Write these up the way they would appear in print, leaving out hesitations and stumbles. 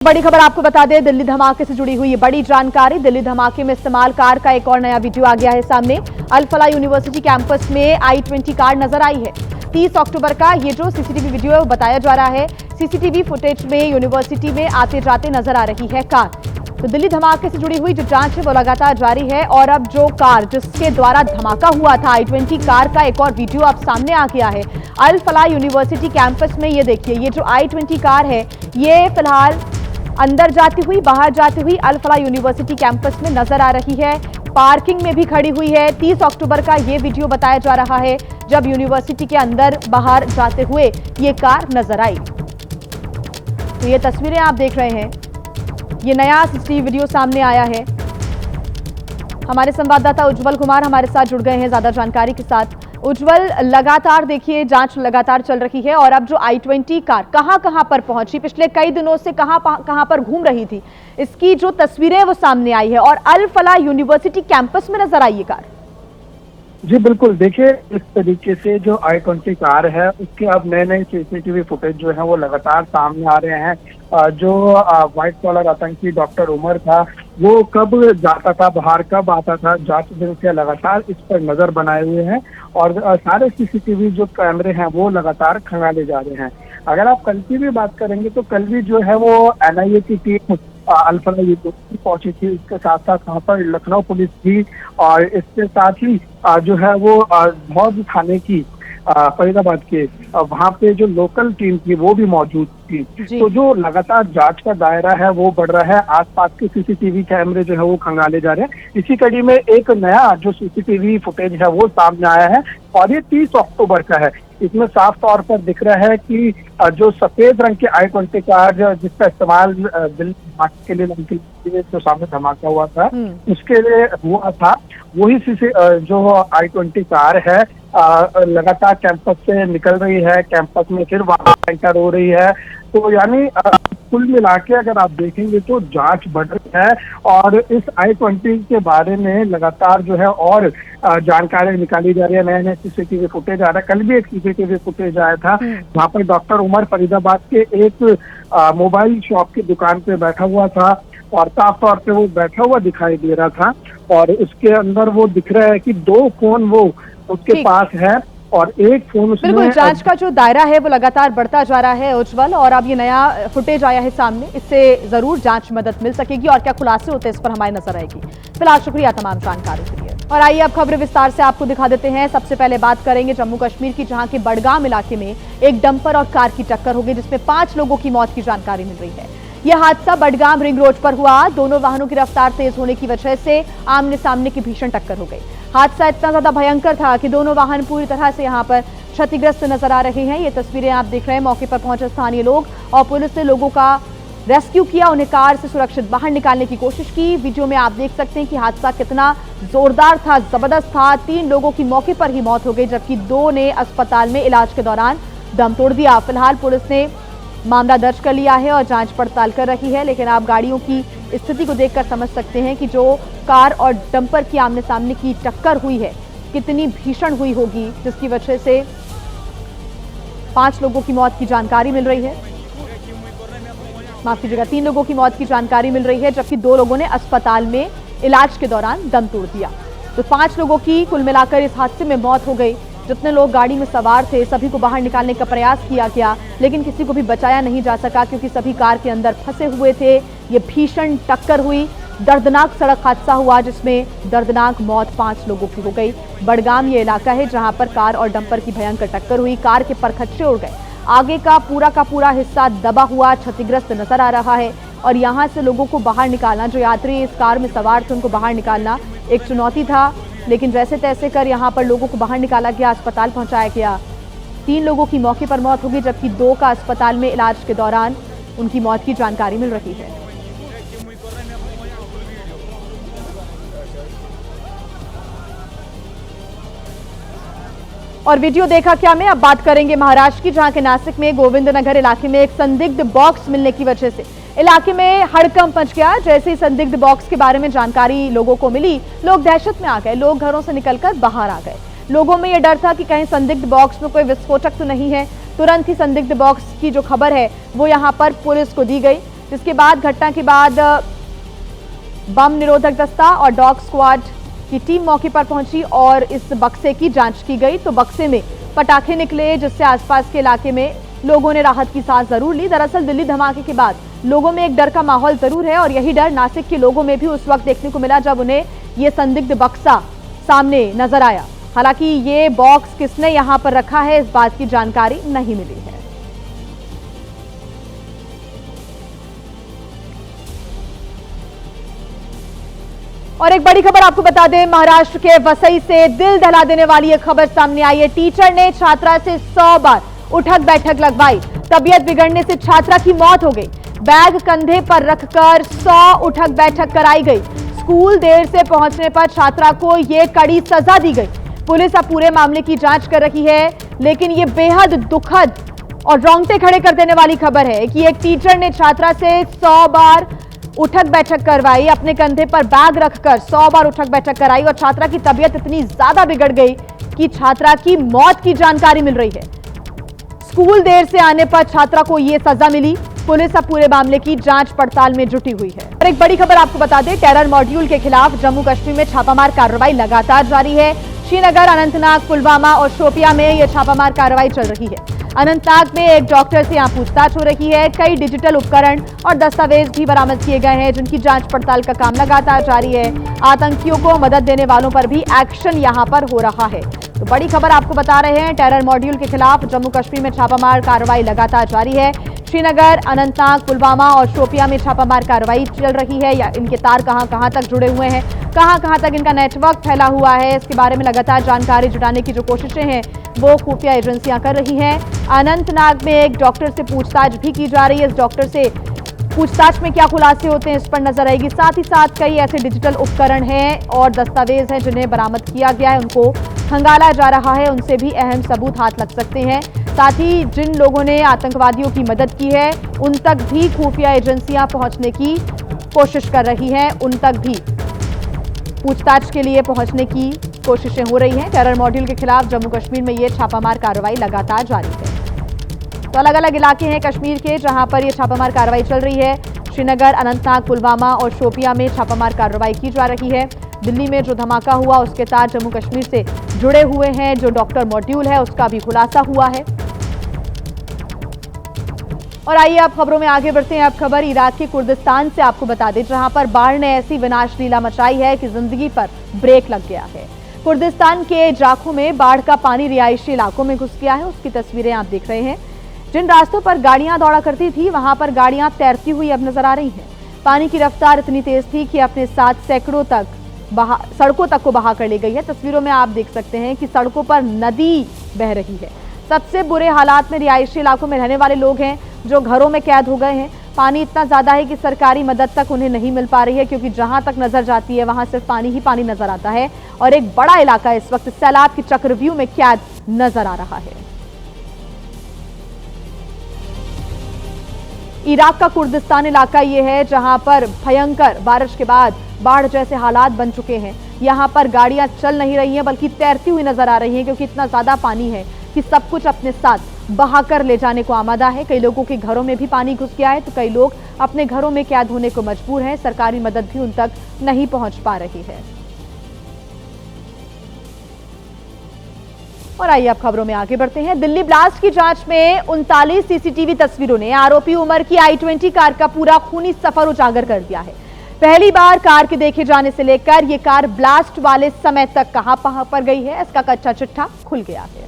बड़ी खबर आपको बता दें, दिल्ली धमाके से जुड़ी हुई ये बड़ी जानकारी। दिल्ली धमाके में इस्तेमाल कार का एक और नया वीडियो आ गया है सामने। अल फलाह यूनिवर्सिटी कैंपस में i20 कार नजर आई है। 30 अक्टूबर का ये जो सीसीटीवी वीडियो है वो बताया जा रहा है। सीसीटीवी फुटेज में यूनिवर्सिटी में आते जाते नजर आ रही है कार। तो दिल्ली धमाके से जुड़ी हुई जो जांच है वो लगातार जारी है और अब जो कार जिसके द्वारा धमाका हुआ था i20 कार का एक और वीडियो अब सामने आ गया है। अल फलाह यूनिवर्सिटी कैंपस में ये देखिए, ये जो i20 कार है ये फिलहाल अंदर जाती हुई बाहर जाती हुई अल फलाह यूनिवर्सिटी कैंपस में नजर आ रही है। पार्किंग में भी खड़ी हुई है। 30 अक्टूबर का ये वीडियो बताया जा रहा है जब यूनिवर्सिटी के अंदर बाहर जाते हुए ये कार नजर आई। तो ये तस्वीरें आप देख रहे हैं, ये नया सीसीटीवी वीडियो सामने आया है। हमारे संवाददाता उज्जवल कुमार हमारे साथ जुड़ गए हैं ज्यादा जानकारी के साथ। उज्जवल, लगातार देखिए जांच लगातार चल रही है और अब जो i20 कार कहां पर पहुंची, पिछले कई दिनों से कहां पर घूम रही थी, इसकी जो तस्वीरें वो सामने आई है और अल फलाह यूनिवर्सिटी कैंपस में नजर आई ये कार। जी बिल्कुल, देखिए इस तरीके से जो i20 कार है उसके अब नए नए सीसीटीवी फुटेज जो है वो लगातार सामने आ रहे हैं। जो व्हाइट कॉलर आतंकी डॉक्टर उमर था वो कब जाता था बाहर, कब आता था, जांच एजेंसियां लगातार इस पर नजर बनाए हुए हैं और सारे सीसीटीवी जो कैमरे हैं वो लगातार खंगाले जा रहे हैं। अगर आप कल की भी बात करेंगे तो कल भी जो है वो एनआईए की टीम अल फलाह यूनिवर्सिटी पहुंची थी। इसके साथ साथ वहाँ पर लखनऊ पुलिस थी और इसके साथ ही जो है वो मौज थाने की फरीदाबाद के वहाँ पे जो लोकल टीम थी वो भी मौजूद थी। तो जो लगातार जांच का दायरा है वो बढ़ रहा है। आसपास के सीसीटीवी कैमरे जो है वो खंगाले जा रहे हैं। इसी कड़ी में एक नया जो सीसीटीवी फुटेज है वो सामने आया है और ये 30 अक्टूबर का है। इसमें साफ तौर पर दिख रहा है कि जो सफेद रंग के i20 कार जिसका इस्तेमाल दिल्ली धमाके के लिए जो सामने धमाका हुआ था उसके लिए हुआ था, वही जो i20 कार है लगातार कैंपस से निकल रही है, कैंपस में फिर वापस एंटर हो रही है। तो यानी कुल मिला के अगर आप देखेंगे तो जांच बढ़ रही है और इस i20 के बारे में लगातार जो है और जानकारी निकाली जा रही है। नए नए सीसीटीवी फुटेज आ रहा है। कल भी एक सीसीटीवी फुटेज आया था वहाँ पर डॉक्टर उमर फरीदाबाद के एक मोबाइल शॉप की दुकान पे बैठा हुआ था और साफ तौर पे वो बैठा हुआ दिखाई दे रहा था और उसके अंदर वो दिख रहा है कि 2 फोन वो उसके पास है और एक फोन उसमें। बिल्कुल, जांच का जो दायरा है वो लगातार बढ़ता जा रहा है उज्जवल, और अब ये नया फुटेज आया है सामने, इससे जरूर जांच मदद मिल सकेगी और क्या खुलासे होते हैं इस पर हमारी नजर आएगी। फिलहाल शुक्रिया तमाम जानकारी के लिए। और आइए अब खबरें विस्तार से आपको दिखा देते हैं। सबसे पहले बात करेंगे जम्मू कश्मीर की, जहां के बडगाम इलाके में एक डंपर और कार की टक्कर हो गई जिसमें 5 लोगों की मौत की जानकारी मिल रही है। यह हादसा बडगाम रिंग रोड पर हुआ। दोनों वाहनों की रफ्तार तेज होने की वजह से आमने सामने की भीषण टक्कर हो गई। हादसा इतना ज्यादा भयंकर था कि दोनों वाहन पूरी तरह से यहां पर क्षतिग्रस्त नजर आ रहे हैं। ये तस्वीरें आप देख रहे हैं। मौके पर पहुंचे स्थानीय लोग और पुलिस ने लोगों का रेस्क्यू किया, उन्हें कार से सुरक्षित बाहर निकालने की कोशिश की। वीडियो में आप देख सकते हैं कि हादसा कितना जोरदार था, जबरदस्त था। 3 लोगों की मौके पर ही मौत हो गई जबकि 2 ने अस्पताल में इलाज के दौरान दम तोड़ दिया। फिलहाल पुलिस ने मामला दर्ज कर लिया है और जांच पड़ताल कर रही है, लेकिन आप गाड़ियों की स्थिति को देखकर समझ सकते हैं कि जो कार और डंपर की आमने सामने की टक्कर हुई है कितनी भीषण हुई होगी, जिसकी वजह से 5 लोगों की मौत की जानकारी मिल रही है। माफ कीजिएगा, 3 लोगों की मौत की जानकारी मिल रही है जबकि 2 लोगों ने अस्पताल में इलाज के दौरान दम तोड़ दिया। तो 5 लोगों की कुल मिलाकर इस हादसे में मौत हो गई। जितने लोग गाड़ी में सवार थे सभी को बाहर निकालने का प्रयास किया गया, लेकिन किसी को भी बचाया नहीं जा सका क्योंकि सभी कार के अंदर फंसे हुए थे। ये भीषण टक्कर हुई, दर्दनाक सड़क हादसा हुआ जिसमें दर्दनाक मौत 5 लोगों की हो गई। बडगाम ये इलाका है जहां पर कार और डंपर की भयंकर टक्कर हुई। कार के परखच्चे उड़ गए, आगे का पूरा हिस्सा दबा हुआ क्षतिग्रस्त नजर आ रहा है और यहाँ से लोगों को बाहर निकालना, जो यात्री इस कार में सवार थे उनको बाहर निकालना एक चुनौती था, लेकिन जैसे तैसे कर यहाँ पर लोगों को बाहर निकाला गया, अस्पताल पहुंचाया गया। 3 लोगों की मौके पर मौत होगी जबकि 2 का अस्पताल में इलाज के दौरान उनकी मौत की जानकारी मिल रही है। और वीडियो देखा क्या में, अब बात करेंगे महाराष्ट्र की, जहां के नासिक में गोविंद नगर इलाके में एक संदिग्ध बॉक्स मिलने की वजह से इलाके में हड़कंप मच गया। जैसे ही संदिग्ध बॉक्स के बारे में जानकारी लोगों को मिली, लोग दहशत में आ गए, लोग घरों से निकलकर बाहर आ गए। लोगों में यह डर था कि कहीं संदिग्ध बॉक्स में कोई विस्फोटक तो नहीं है। तुरंत ही संदिग्ध बॉक्स की जो खबर है वो यहाँ पर पुलिस को दी गई। जिसके बाद घटना के बाद बम निरोधक दस्ता और डॉग स्क्वाड की टीम मौके पर पहुंची और इस बक्से की जांच की गई तो बक्से में पटाखे निकले, जिससे आसपास के इलाके में लोगों ने राहत की सांस जरूर ली। दरअसल दिल्ली धमाके के बाद लोगों में एक डर का माहौल जरूर है और यही डर नासिक के लोगों में भी उस वक्त देखने को मिला जब उन्हें ये संदिग्ध बक्सा सामने नजर आया। हालांकि ये बॉक्स किसने यहां पर रखा है, इस बात की जानकारी नहीं मिली है। और एक बड़ी खबर आपको बता दें, महाराष्ट्र के वसई से दिल दहला देने वाली एक खबर सामने आई है। टीचर ने छात्रा से 100 बार उठक बैठक लगवाई, तबीयत बिगड़ने से छात्रा की मौत हो गई। बैग कंधे पर रखकर 100 उठक बैठक कराई गई। स्कूल देर से पहुंचने पर छात्रा को यह कड़ी सजा दी गई। पुलिस अब पूरे मामले की जांच कर रही है, लेकिन यह बेहद दुखद और रोंगटे खड़े कर देने वाली खबर है कि एक टीचर ने छात्रा से 100 बार उठक बैठक करवाई, अपने कंधे पर बैग रखकर 100 बार उठक बैठक कराई और छात्रा की तबीयत इतनी ज्यादा बिगड़ गई कि छात्रा की मौत की जानकारी मिल रही है। स्कूल देर से आने पर छात्रा को यह सजा मिली। पुलिस अब पूरे मामले की जांच पड़ताल में जुटी हुई है। और एक बड़ी खबर आपको बता दें, टेरर मॉड्यूल के खिलाफ जम्मू कश्मीर में छापामार कार्रवाई लगातार जारी है। श्रीनगर, अनंतनाग, पुलवामा और शोपियां में यह छापामार कार्रवाई चल रही है। अनंतनाग में एक डॉक्टर से यहां पूछताछ हो रही है। कई डिजिटल उपकरण और दस्तावेज भी बरामद किए गए हैं, जिनकी जांच पड़ताल का काम लगातार जारी है। आतंकियों को मदद देने वालों पर भी एक्शन यहां पर हो रहा है। तो बड़ी खबर आपको बता रहे हैं, टेरर मॉड्यूल के खिलाफ जम्मू कश्मीर में छापामार कार्रवाई लगातार जारी है। श्रीनगर, अनंतनाग, पुलवामा और शोपियां में छापामार कार्रवाई चल रही है। या इनके तार कहां तक जुड़े हुए हैं, कहां तक इनका नेटवर्क फैला हुआ है, इसके बारे में लगातार जानकारी जुटाने की जो कोशिशें हैं वो खुफिया एजेंसियां कर रही हैं। अनंतनाग में एक डॉक्टर से पूछताछ भी की जा रही है। इस डॉक्टर से पूछताछ में क्या खुलासे होते हैं इस पर नजर आएगी। साथ ही साथ कई ऐसे डिजिटल उपकरण हैं और दस्तावेज हैं जिन्हें बरामद किया गया है, उनको खंगाला जा रहा है, उनसे भी अहम सबूत हाथ लग सकते हैं। साथ ही जिन लोगों ने आतंकवादियों की मदद की है उन तक भी खुफिया एजेंसियां पहुंचने की कोशिश कर रही हैं, उन तक भी पूछताछ के लिए पहुंचने की कोशिशें हो रही हैं। टेरर मॉड्यूल के खिलाफ जम्मू कश्मीर में ये छापामार कार्रवाई लगातार जारी है। तो अलग अलग इलाके हैं कश्मीर के जहां पर यह छापामार कार्रवाई चल रही है। श्रीनगर, अनंतनाग, पुलवामा और शोपियां में छापामार कार्रवाई की जा रही है। दिल्ली में जो धमाका हुआ उसके तार जम्मू कश्मीर से जुड़े हुए हैं। जो डॉक्टर मॉड्यूल है उसका भी खुलासा हुआ है। और आइए आप खबरों में आगे बढ़ते हैं। अब खबर इराक के कुर्दिस्तान से आपको बता दें, जहां पर बाढ़ ने ऐसी विनाश लीला मचाई है कि जिंदगी पर ब्रेक लग गया है। कुर्दिस्तान के जाखों में बाढ़ का पानी रिहायशी इलाकों में घुस गया है। उसकी तस्वीरें आप देख रहे हैं। जिन रास्तों पर गाड़ियां दौड़ा करती थी वहां पर गाड़ियां तैरती हुई अब नजर आ रही हैं। पानी की रफ्तार इतनी तेज थी कि अपने साथ सड़कों तक को बहा कर ले गई है। तस्वीरों में आप देख सकते हैं कि सड़कों पर नदी बह रही है। सबसे बुरे हालात में रिहायशी इलाकों में रहने वाले लोग हैं जो घरों में कैद हो गए हैं। पानी इतना ज्यादा है कि सरकारी मदद तक उन्हें नहीं मिल पा रही है, क्योंकि जहां तक नजर जाती है वहां सिर्फ पानी ही पानी नजर आता है और एक बड़ा इलाका इस वक्त सैलाब की चक्रव्यूह में कैद नजर आ रहा है। इराक का कुर्दिस्तान इलाका ये है जहां पर भयंकर बारिश के बाद बाढ़ जैसे हालात बन चुके हैं। यहां पर गाड़ियां चल नहीं रही हैं बल्कि तैरती हुई नजर आ रही हैं, क्योंकि इतना ज्यादा पानी है कि सब कुछ अपने साथ बहाकर ले जाने को आमादा है। कई लोगों के घरों में भी पानी घुस गया है तो कई लोग अपने घरों में कैद होने को मजबूर हैं। सरकारी मदद भी उन तक नहीं पहुंच पा रही है। और आइए अब खबरों में आगे बढ़ते हैं। दिल्ली ब्लास्ट की जांच में 39 सीसीटीवी तस्वीरों ने आरोपी उमर की i20 कार का पूरा खूनी सफर उजागर कर दिया है। पहली बार कार के देखे जाने से लेकर यह कार ब्लास्ट वाले समय तक कहां पर गई है, इसका कच्चा चिट्ठा खुल गया है।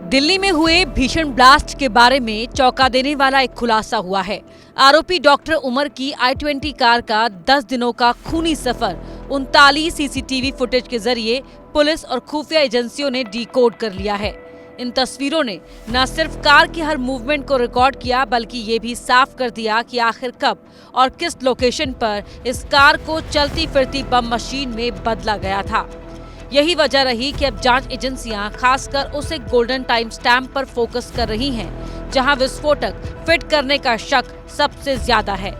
दिल्ली में हुए भीषण ब्लास्ट के बारे में चौंका देने वाला एक खुलासा हुआ है। आरोपी डॉक्टर उमर की i20 कार का 10 दिनों का खूनी सफर 39 सीसीटीवी फुटेज के जरिए पुलिस और खुफिया एजेंसियों ने डिकोड कर लिया है। इन तस्वीरों ने न सिर्फ कार की हर मूवमेंट को रिकॉर्ड किया, बल्कि ये भी साफ कर दिया कि आखिर कब और किस लोकेशन पर इस कार को चलती फिरती बम मशीन में बदला गया था। यही वजह रही कि अब जांच एजेंसियां खासकर उस एक गोल्डन टाइम स्टैम्प पर फोकस कर रही हैं, जहां विस्फोटक फिट करने का शक सबसे ज्यादा है।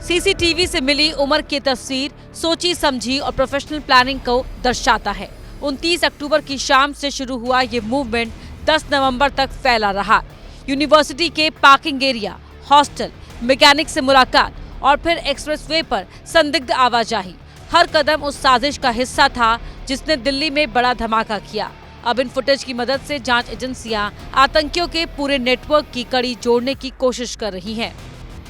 सीसीटीवी से मिली उमर की तस्वीर सोची समझी और प्रोफेशनल प्लानिंग को दर्शाता है। 29 अक्टूबर की शाम से शुरू हुआ ये मूवमेंट 10 नवंबर तक फैला रहा। यूनिवर्सिटी के पार्किंग एरिया, हॉस्टल, मैकेनिक से मुलाकात और फिर एक्सप्रेसवे पर संदिग्ध आवाजाही, हर कदम उस साजिश का हिस्सा था जिसने दिल्ली में बड़ा धमाका किया। अब इन फुटेज की मदद से जांच एजेंसियां आतंकियों के पूरे नेटवर्क की कड़ी जोड़ने की कोशिश कर रही हैं।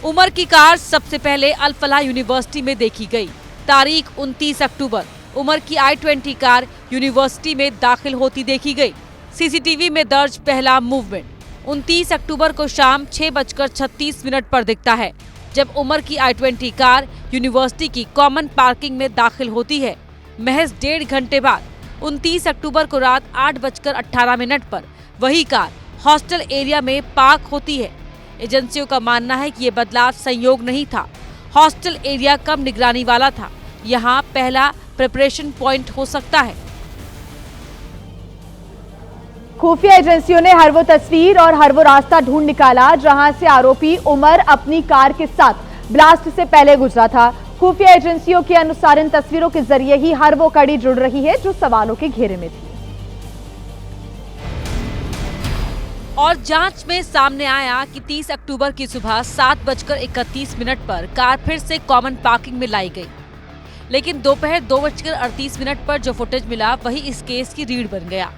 उमर की कार सबसे पहले अल फलाह यूनिवर्सिटी में देखी गई। तारीख 29 अक्टूबर, उमर की I-20 कार यूनिवर्सिटी में दाखिल होती देखी गई। सीसीटीवी में दर्ज पहला मूवमेंट 29 अक्टूबर को शाम 6:36 पर दिखता है, जब उमर की I-20 कार यूनिवर्सिटी की कॉमन पार्किंग में दाखिल होती है। महज 1.5 घंटे बाद 29 अक्टूबर को रात 8:18 पर वही कार हॉस्टल एरिया में पार्क होती है। एजेंसियों का मानना है कि ये बदलाव संयोग नहीं था। हॉस्टल एरिया कम निगरानी वाला था। यहाँ पहला प्रिपरेशन पॉइंट हो सकता है। खुफिया एजेंसियों ने हर वो तस्वीर और हर वो रास्ता ढूंढ निकाला जहां से आरोपी उमर अपनी कार के साथ ब्लास्ट से पहले गुजरा था। खुफिया एजेंसियों के अनुसार इन तस्वीरों के जरिए ही हर वो कड़ी जुड़ रही है जो सवालों के घेरे में थी। और जांच में सामने आया कि 30 अक्टूबर की सुबह 7:31 पर कार फिर से कॉमन पार्किंग में लाई गई, लेकिन दोपहर 2:38 पर जो फुटेज मिला वही इस केस की रीढ़ बन गया।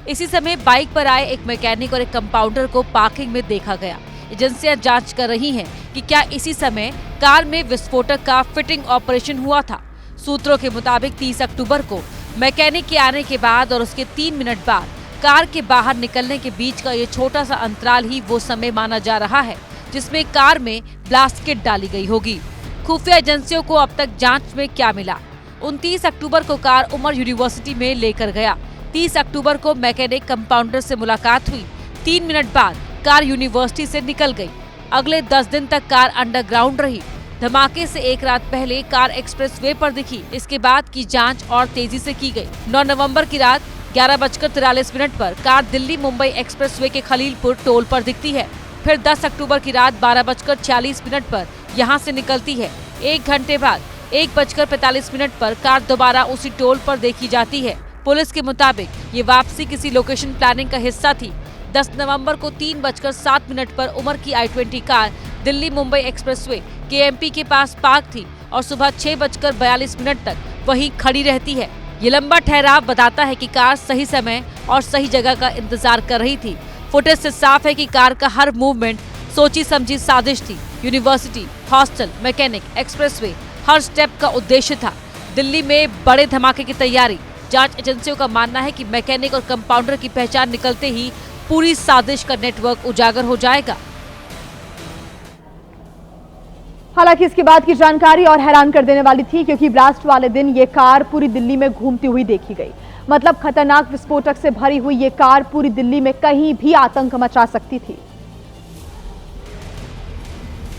इसी समय बाइक पर आए एक मैकेनिक और एक कंपाउंडर को पार्किंग में देखा गया। एजेंसियां जांच कर रही हैं कि क्या इसी समय कार में विस्फोटक का फिटिंग ऑपरेशन हुआ था। सूत्रों के मुताबिक 30 अक्टूबर को मैकेनिक के आने के बाद और उसके 3 मिनट बाद कार के बाहर निकलने के बीच का ये छोटा सा अंतराल ही वो समय माना जा रहा है जिसमें कार में ब्लास्ट किट डाली गई होगी। खुफिया एजेंसियों को अब तक जांच में क्या मिला? 29 अक्टूबर को कार उमर यूनिवर्सिटी में लेकर गया। 30 अक्टूबर को मैकेनिक कंपाउंडर से मुलाकात हुई। 3 मिनट बाद कार यूनिवर्सिटी से निकल गई। अगले 10 दिन तक कार अंडरग्राउंड रही। धमाके से एक रात पहले कार एक्सप्रेसवे पर दिखी। इसके बाद की जांच और तेजी से की गई। 9 नवंबर की रात 11:43 पर कार दिल्ली मुंबई एक्सप्रेसवे के खलीलपुर टोल पर दिखती है। फिर 10 अक्टूबर की रात 12:46 पर यहां से निकलती है। 1 घंटे बाद 1:45 पर कार दोबारा उसी टोल पर देखी जाती है। पुलिस के मुताबिक ये वापसी किसी लोकेशन प्लानिंग का हिस्सा थी। 10 नवंबर को 3:07 पर उमर की I-20 car Delhi Mumbai expressway KMP के पास पार्क थी और सुबह 6:42 तक वहीं खड़ी रहती है। ये लंबा ठहराव बताता है कि कार सही समय और सही जगह का इंतजार कर रही थी। फुटेज से साफ है कि कार का हर मूवमेंट सोची समझी साजिश थी। यूनिवर्सिटी, हॉस्टल, मैकेनिक, एक्सप्रेसवे, हर स्टेप का उद्देश्य था। दिल्ली में बड़े धमाके की तैयारी। जांच एजेंसियों का मानना है कि मैकेनिक और कंपाउंडर की पहचान निकलते ही पूरी साजिश का नेटवर्क उजागर हो जाएगा। हालांकि इसके बाद की जानकारी और हैरान कर देने वाली थी, क्योंकि ब्लास्ट वाले दिन ये कार पूरी दिल्ली में घूमती हुई देखी गई। मतलब खतरनाक विस्फोटक से भरी हुई ये कार पूरी दिल्ली में कहीं भी आतंक मचा सकती थी।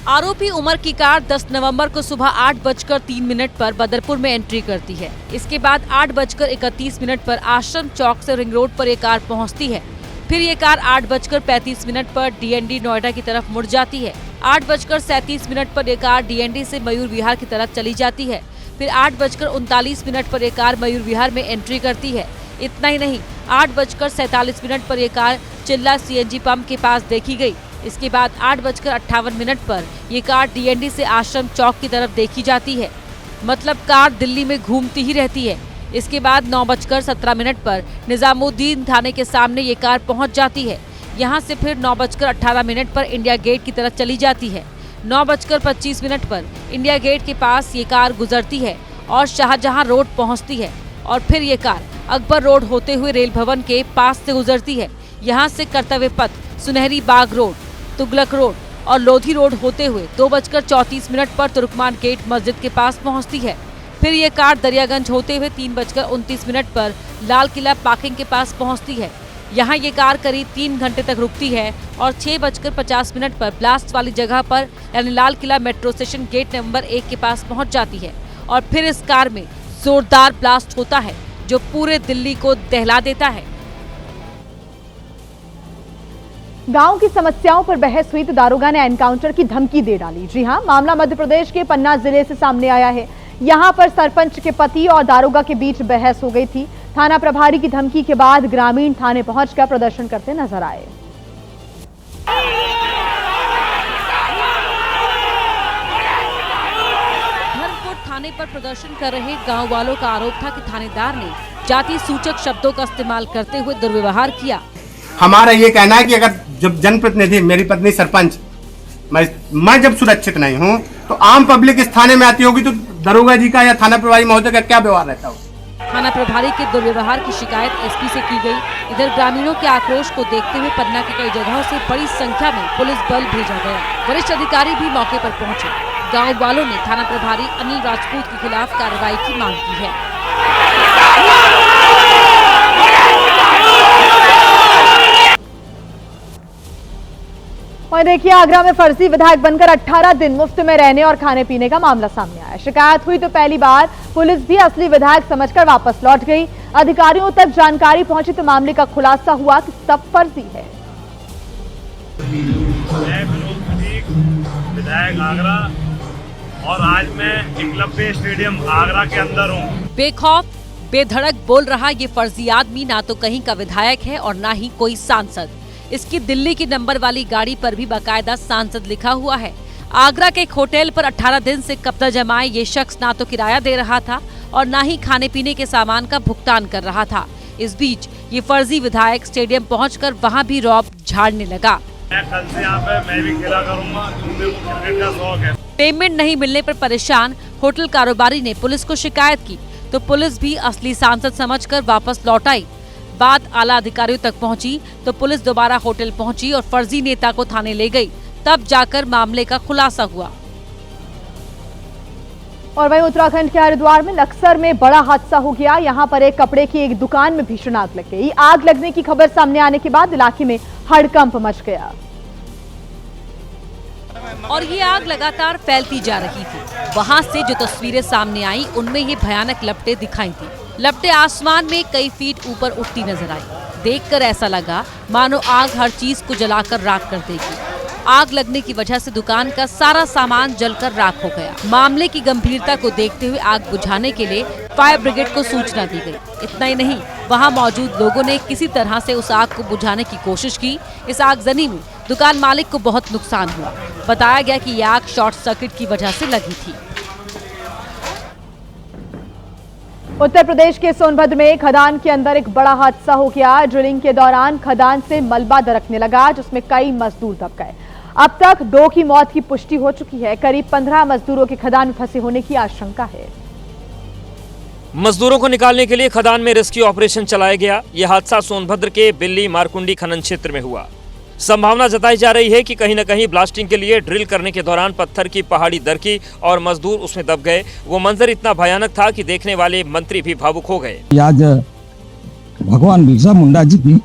आरोपी उमर की कार 10 नवंबर को सुबह 8:03 पर बदरपुर में एंट्री करती है। इसके बाद 8:31 पर आश्रम चौक से रिंग रोड पर ये कार पहुंचती है। फिर ये कार 8:35 पर DND नोएडा की तरफ मुड़ जाती है। 8:37 पर ये कार DND से मयूर विहार की तरफ चली जाती है। फिर 8:39 पर ये कार मयूर विहार में एंट्री करती है। इतना ही नहीं, 8:47 पर ये कार चिल्ला CNG पंप के पास देखी गई। इसके बाद 8:58 पर ये कार DND से आश्रम चौक की तरफ देखी जाती है। मतलब कार दिल्ली में घूमती ही रहती है। इसके बाद 9:17 पर निजामुद्दीन थाने के सामने ये कार पहुंच जाती है। यहां से फिर 9:18 पर इंडिया गेट की तरफ चली जाती है। 9:25 पर इंडिया गेट के पास ये कार गुजरती है और शाहजहां रोड पहुंचती है। और फिर ये कार अकबर रोड होते हुए रेल भवन के पास से गुजरती है। यहाँ से कर्तव्य पथ, सुनहरी बाग रोड, तुगलक रोड और लोधी रोड होते हुए 2:34 पर तुर्कमान गेट मस्जिद के पास पहुंचती है। फिर ये कार दरियागंज होते हुए 3:29 पर लाल किला पार्किंग के पास पहुंचती है। यहाँ ये कार करीब 3 घंटे तक रुकती है और 6:50 पर ब्लास्ट वाली जगह पर यानी Lal Qila metro station gate number 1 के पास पहुंच जाती है। और फिर इस कार में जोरदार ब्लास्ट होता है जो पूरे दिल्ली को दहला देता है। गांव की समस्याओं पर बहस हुई तो दारोगा ने एनकाउंटर की धमकी दे डाली। जी हां, मामला मध्य प्रदेश के पन्ना जिले से सामने आया है। यहां पर सरपंच के पति और दारोगा के बीच बहस हो गई थी। थाना प्रभारी की धमकी के बाद ग्रामीण थाने पहुंचकर प्रदर्शन करते नजर आए। धर्मकोट थाने पर प्रदर्शन कर रहे गांव वालों का आरोप था कि थानेदार ने जाति सूचक शब्दों का इस्तेमाल करते हुए दुर्व्यवहार किया। हमारा ये कहना है कि अगर जब जनप्रतिनिधि, मेरी पत्नी सरपंच, मैं जब सुरक्षित नहीं हूँ तो आम पब्लिक इस थाने में आती होगी तो दरोगा जी का या थाना प्रभारी महोदय का क्या व्यवहार रहता हो। थाना प्रभारी के दुर्व्यवहार की शिकायत एसपी से की गई। इधर ग्रामीणों के आक्रोश को देखते हुए पन्ना की कई जगहों से बड़ी संख्या में पुलिस बल भेजा गया। वरिष्ठ अधिकारी भी मौके पर पहुंचे। गांव वालों ने थाना प्रभारी अनिल राजपूत के खिलाफ कार्रवाई की मांग की है। और देखिए, आगरा में फर्जी विधायक बनकर 18 दिन मुफ्त में रहने और खाने पीने का मामला सामने आया। शिकायत हुई तो पहली बार पुलिस भी असली विधायक समझकर वापस लौट गई। अधिकारियों तक जानकारी पहुंची तो मामले का खुलासा हुआ कि सब फर्जी है। विधायक आगरा और आज मैं एकलव्य स्टेडियम आगरा के अंदर हूँ। बेखौफ बेधड़क बोल रहा ये फर्जी आदमी ना तो कहीं का विधायक है और ना ही कोई सांसद। इसकी दिल्ली की नंबर वाली गाड़ी पर भी बाकायदा सांसद लिखा हुआ है। आगरा के एक होटल पर 18 दिन से कब्जा जमाए ये शख्स ना तो किराया दे रहा था और ना ही खाने पीने के सामान का भुगतान कर रहा था। इस बीच ये फर्जी विधायक स्टेडियम पहुंचकर वहां भी रौब झाड़ने लगा। मैं कल से यहाँ पे मैं भी खेला करूँगा, मेरे को क्रिकेट का शौक है। पेमेंट नहीं मिलने पर परेशान होटल कारोबारी ने पुलिस को शिकायत की तो पुलिस भी असली सांसद समझकर वापस लौट आई। बात आला अधिकारियों तक पहुंची तो पुलिस दोबारा होटल पहुंची और फर्जी नेता को थाने ले गई। तब जाकर मामले का खुलासा हुआ। और वहीं उत्तराखंड के हरिद्वार में लक्सर में बड़ा हादसा हो गया। यहां पर एक कपड़े की एक दुकान में भीषण आग लग गई। आग लगने की खबर सामने आने के बाद इलाके में हड़कंप मच गया और ये आग लगातार फैलती जा रही थी। वहां से जो तस्वीरें सामने आई उनमें ये भयानक लपटें दिखाई दी। लपटें आसमान में कई फीट ऊपर उठती नजर आई। देखकर ऐसा लगा मानो आग हर चीज को जलाकर राख कर देगी। आग लगने की वजह से दुकान का सारा सामान जलकर राख हो गया। मामले की गंभीरता को देखते हुए आग बुझाने के लिए फायर ब्रिगेड को सूचना दी गई। इतना ही नहीं, वहां मौजूद लोगों ने किसी तरह से उस आग को बुझाने की कोशिश की। इस आगजनी में दुकान मालिक को बहुत नुकसान हुआ। बताया गया कि यह आग शॉर्ट सर्किट की वजह से लगी थी। उत्तर प्रदेश के सोनभद्र में खदान के अंदर एक बड़ा हादसा हो गया। ड्रिलिंग के दौरान खदान से मलबा दरकने लगा जिसमें कई मजदूर दब गए। अब तक 2 की मौत की पुष्टि हो चुकी है। करीब 15 मजदूरों के खदान में फंसे होने की आशंका है। मजदूरों को निकालने के लिए खदान में रेस्क्यू ऑपरेशन चलाया गया। यह हादसा सोनभद्र के बिल्ली मारकुंडी खनन क्षेत्र में हुआ। संभावना जताई जा रही है कि कहीं न कहीं ब्लास्टिंग के लिए ड्रिल करने के दौरान पत्थर की पहाड़ी दरकी और मजदूर उसमें दब गए। वो मंजर इतना भयानक था कि देखने वाले मंत्री भी भावुक हो गए। आज भगवान बिरसा मुंडा जी की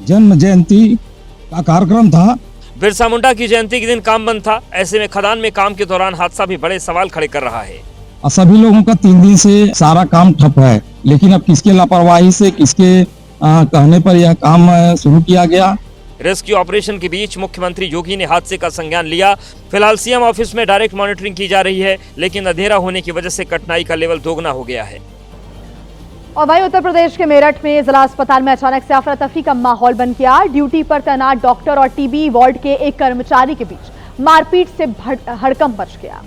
जन्म जयंती का कार्यक्रम था। बिरसा मुंडा की जयंती के दिन काम बंद था। ऐसे में खदान में काम के दौरान हादसा भी बड़े सवाल खड़े कर रहा है। सभी लोगों का 3 दिन से सारा काम ठप है, लेकिन अब किसके लापरवाही से, किसके कहने पर यह काम शुरू किया गया। रेस्क्यू ऑपरेशन के बीच मुख्यमंत्री योगी ने हादसे का संज्ञान लिया। फिलहाल सीएम ऑफिस में डायरेक्ट मॉनिटरिंग की जा रही है, लेकिन अंधेरा होने की वजह से कठिनाई का लेवल दोगुना हो गया है। और वहीं उत्तर प्रदेश के मेरठ में जिला अस्पताल में अचानक से अफरा तफरी का माहौल बन गया। ड्यूटी पर तैनात डॉक्टर और टीबी वार्ड के एक कर्मचारी के बीच मारपीट से हड़कंप मच गया।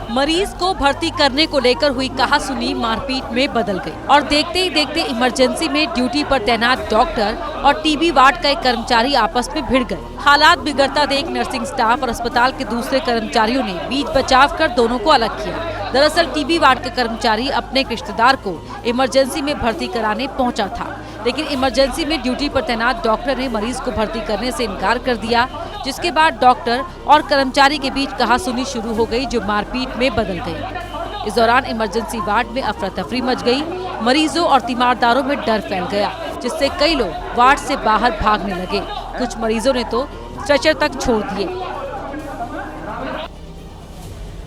मरीज को भर्ती करने को लेकर हुई कहासुनी मारपीट में बदल गई और देखते ही देखते इमरजेंसी में ड्यूटी पर तैनात डॉक्टर और टीबी वार्ड का एक कर्मचारी आपस में भिड़ गए। हालात बिगड़ता देख नर्सिंग स्टाफ और अस्पताल के दूसरे कर्मचारियों ने बीच बचाव कर दोनों को अलग किया। दरअसल टीबी वार्ड का कर्मचारी अपने एक रिश्तेदार को इमरजेंसी में भर्ती कराने पहुंचा था, लेकिन इमरजेंसी में ड्यूटी पर तैनात डॉक्टर ने मरीज को भर्ती करने से इनकार कर दिया, जिसके बाद डॉक्टर और कर्मचारी के बीच कहासुनी शुरू हो गई, जो मारपीट में बदल गई। इस दौरान इमरजेंसी वार्ड में अफरा तफरी मच गई। मरीजों और तीमारदारों में डर फैल गया, जिससे कई लोग वार्ड से बाहर भागने लगे। कुछ मरीजों ने तो स्ट्रेचर तक छोड़ दिए।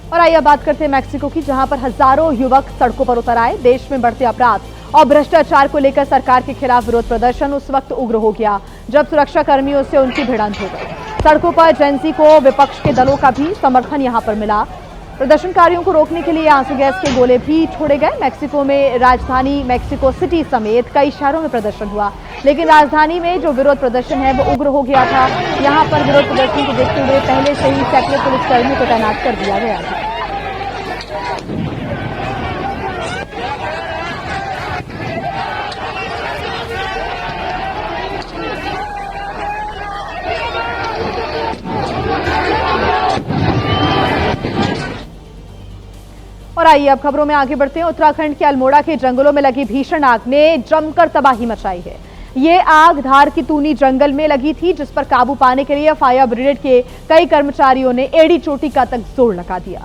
और आइए बात करते हैं मैक्सिको की, जहां पर हजारों युवक सड़कों पर उतर आए। देश में बढ़ते अपराध और भ्रष्टाचार को लेकर सरकार के खिलाफ विरोध प्रदर्शन उस वक्त उग्र हो गया जब सुरक्षा कर्मियों से उनकी भिड़ंत हो गई। सड़कों पर जेंसी को विपक्ष के दलों का भी समर्थन यहां पर मिला। प्रदर्शनकारियों को रोकने के लिए आंसू गैस के गोले भी छोड़े गए। मेक्सिको में राजधानी मेक्सिको सिटी समेत कई शहरों में प्रदर्शन हुआ, लेकिन राजधानी में जो विरोध प्रदर्शन है वो उग्र हो गया था। यहां पर विरोध प्रदर्शन को देखते हुए पहले से ही सैकड़ों पुलिसकर्मियों को तैनात कर दिया गया था। और आइए अब खबरों में आगे बढ़ते हैं। उत्तराखंड के अल्मोड़ा के जंगलों में लगी भीषण आग ने जमकर तबाही मचाई है। ये आग धार की तूनी जंगल में लगी थी, जिस पर काबू पाने के लिए फायर ब्रिगेड के कई कर्मचारियों ने एड़ी चोटी का तक जोर लगा दिया।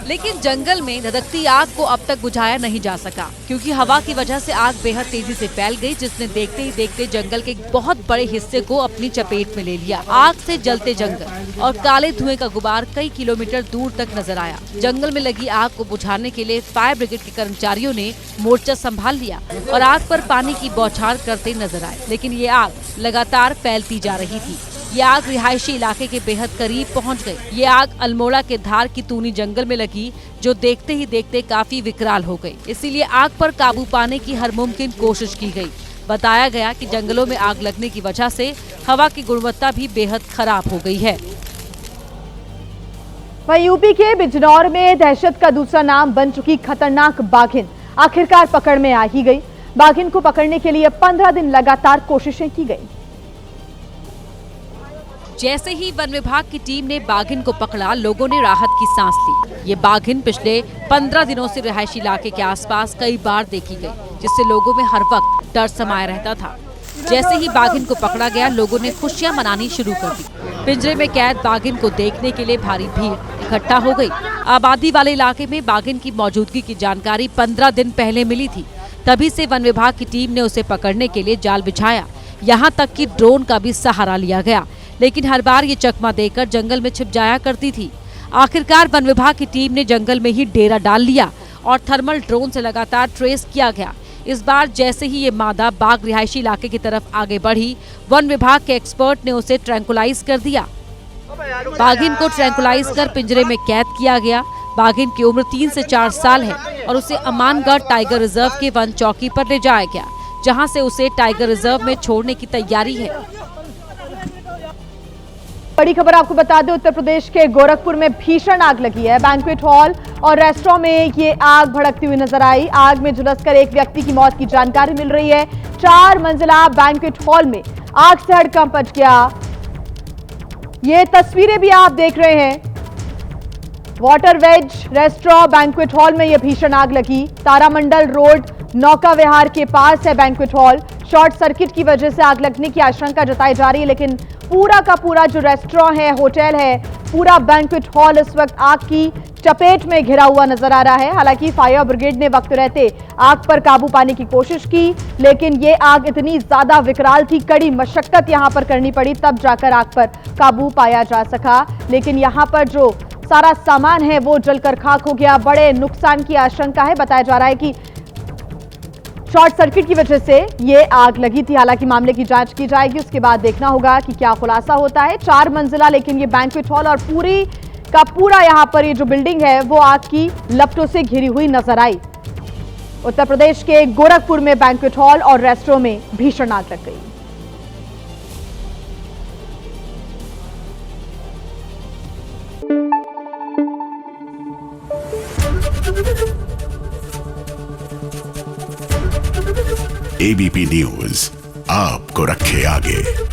लेकिन जंगल में धधकती आग को अब तक बुझाया नहीं जा सका, क्योंकि हवा की वजह से आग बेहद तेजी से फैल गई, जिसने देखते ही देखते जंगल के एक बहुत बड़े हिस्से को अपनी चपेट में ले लिया। आग से जलते जंगल और काले धुएं का गुबार कई किलोमीटर दूर तक नजर आया। जंगल में लगी आग को बुझाने के लिए फायर ब्रिगेड के कर्मचारियों ने मोर्चा संभाल लिया और आग पर पानी की बौछार करते नजर आए, लेकिन ये आग लगातार फैलती जा रही थी। ये आग रिहायशी इलाके के बेहद करीब पहुंच गई। ये आग अल्मोड़ा के धार की तूनी जंगल में लगी, जो देखते ही देखते काफी विकराल हो गई। इसीलिए आग पर काबू पाने की हर मुमकिन कोशिश की गई। बताया गया कि जंगलों में आग लगने की वजह से हवा की गुणवत्ता भी बेहद खराब हो गई है। वहीं यूपी के बिजनौर में दहशत का दूसरा नाम बन चुकी खतरनाक बाघिन आखिरकार पकड़ में आ ही गई। बाघिन को पकड़ने के लिए 15 दिन लगातार कोशिशें की गई। जैसे ही वन विभाग की टीम ने बाघिन को पकड़ा, लोगों ने राहत की सांस ली। ये बाघिन पिछले 15 दिनों से रिहायशी इलाके के आसपास कई बार देखी गई, जिससे लोगों में हर वक्त डर समाया रहता था। जैसे ही बाघिन को पकड़ा गया, लोगों ने खुशियां मनानी शुरू कर दी। पिंजरे में कैद बाघिन को देखने के लिए भारी भीड़ इकट्ठा हो गई। आबादी वाले इलाके में बाघिन की मौजूदगी की जानकारी 15 दिन पहले मिली थी। तभी से वन विभाग की टीम ने उसे पकड़ने के लिए जाल बिछाया। यहाँ तक कि ड्रोन का भी सहारा लिया गया, लेकिन हर बार ये चकमा देकर जंगल में छिप जाया करती थी। आखिरकार वन विभाग की टीम ने जंगल में ही डेरा डाल लिया और थर्मल ड्रोन से लगातार ट्रेस किया गया। इस बार जैसे ही ये मादा बाघ रिहायशी इलाके की तरफ आगे बढ़ी, वन विभाग के एक्सपर्ट ने उसे ट्रैंकुलाइज कर दिया। बाघिन को ट्रैंकुलाइज कर पिंजरे में कैद किया गया। बाघिन की उम्र 3 से 4 साल है और उसे अमानगढ़ टाइगर रिजर्व के वन चौकी पर ले जाया गया, जहां से उसे टाइगर रिजर्व में छोड़ने की तैयारी है। बड़ी खबर आपको बता दें, उत्तर प्रदेश के गोरखपुर में भीषण आग लगी है। बैंक्वेट हॉल और रेस्टोरेंट में ये आग भड़कती हुई नजर आई। आग में झुलसकर एक व्यक्ति की मौत की जानकारी मिल रही है। 4 मंजिला बैंक्वेट हॉल में आग से हड़कंप मच गया। ये तस्वीरें भी आप देख रहे हैं। Water veg restaurant banquet hall में यह भीषण आग लगी। तारामंडल रोड नौका विहार के पास है बैंक्वेट हॉल। शॉर्ट सर्किट की वजह से आग लगने की आशंका जताई जा रही है, लेकिन पूरा का पूरा जो रेस्टोरेंट है, होटल है, पूरा बैंक्वेट हॉल इस वक्त आग की चपेट में घिरा हुआ नजर आ रहा है। हालांकि फायर ब्रिगेड ने वक्त रहते आग पर काबू पाने की कोशिश की, लेकिन ये आग इतनी ज्यादा विकराल थी, कड़ी मशक्कत यहां पर करनी पड़ी, तब जाकर आग पर काबू पाया जा सका। लेकिन यहां पर जो सारा सामान है वो जलकर खाक हो गया। बड़े नुकसान की आशंका है। बताया जा रहा है कि शॉर्ट सर्किट की वजह से ये आग लगी थी। हालांकि मामले की जांच की जाएगी, उसके बाद देखना होगा कि क्या खुलासा होता है। 4 मंजिला लेकिन ये बैंक्वेट हॉल और पूरी का पूरा यहाँ पर ये जो बिल्डिंग है वो आग की लपटों से घिरी हुई नजर आई। उत्तर प्रदेश के गोरखपुर में बैंक्वेट हॉल और रेस्टोरेंट में भीषण आग लग गई। एबीपी न्यूज आपको रखे आगे।